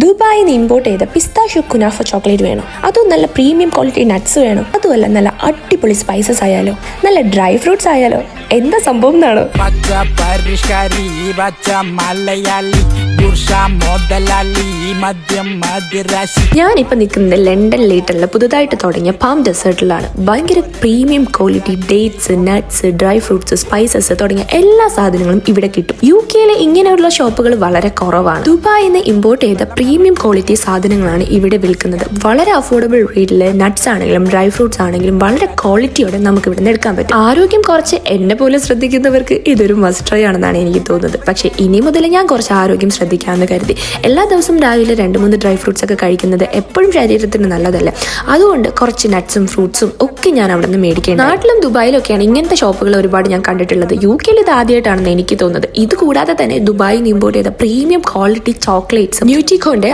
ദുബായിൽ നിന്ന് ഇമ്പോർട്ട് ചെയ്ത പിസ്താഷ്യോ കുനാഫ ചോക്ലേറ്റ് വേണം. അതും നല്ല പ്രീമിയം ക്വാളിറ്റി നട്ട്സ് വേണം. അതുമല്ല നല്ല അടിപൊളി സ്പൈസസ് ആയാലോ, നല്ല ഡ്രൈ ഫ്രൂട്ട്സ് ആയാലോ. എന്താ സംഭവം എന്നാണോ? ഞാനിപ്പോ നിൽക്കുന്നത് ലണ്ടൻ ലേറ്ററിൽ പുതുതായിട്ട് തുടങ്ങിയ പാം ഡെസേർട്ടിലാണ്. ഭയങ്കര premium quality dates, nuts, dry fruits, spices തുടങ്ങിയ എല്ലാ സാധനങ്ങളും ഇവിടെ കിട്ടും. UK-യിലെ ഇങ്ങനെയുള്ള ഷോപ്പുകൾ വളരെ കുറവാണ്. ദുബായിൽ നിന്ന് ഇമ്പോർട്ട് ചെയ്ത പ്രീമിയം ക്വാളിറ്റി സാധനങ്ങളാണ് ഇവിടെ വിൽക്കുന്നത്. വളരെ അഫോർഡബിൾ റേറ്റിൽ നട്ട്സ് ആണെങ്കിലും ഡ്രൈ ഫ്രൂട്ട്സ് ആണെങ്കിലും വളരെ ക്വാളിറ്റിയോടെ നമുക്ക് ഇവിടെ നിന്ന് എടുക്കാൻ പറ്റും. ആരോഗ്യം കുറച്ച് എന്നെ പോലെ ശ്രദ്ധിക്കുന്നവർക്ക് ഇതൊരു മസ്റ്റ് ട്രൈ ആണെന്നാണ് എനിക്ക് തോന്നുന്നത്. പക്ഷേ ഇനി മുതൽ ഞാൻ കുറച്ച് ആരോഗ്യം ശ്രദ്ധിക്കാമെന്ന് കരുതി. എല്ലാ ദിവസവും രാവിലെ 2-3 ഡ്രൈ ഫ്രൂട്ട്സ് ഒക്കെ കഴിക്കുന്നത് എപ്പോഴും ശരീരത്തിന് നല്ലതല്ല. അതുകൊണ്ട് കുറച്ച് നട്ട്സും ഫ്രൂട്ട്സും ഒക്കെ ഞാൻ അവിടെ നിന്ന് മേടിക്കുന്നത്. നാട്ടിലും ദുബായിലൊക്കെയാണ് ഇങ്ങനത്തെ ഷോപ്പുകൾ ഒരുപാട് ഞാൻ കണ്ടിട്ടുള്ളത്. UK-യിൽ ഇത് ആദ്യമായിട്ടാണെന്ന് എനിക്ക് തോന്നുന്നത്. ഇത് കൂടാതെ തന്നെ ദുബായിൽ നിന്ന് ഇമ്പോർട്ട് ചെയ്ത പ്രീമിയം ക്വാളിറ്റി ചോക്ലേറ്റ്സും ന്യൂറ്റിക്കോന്റെ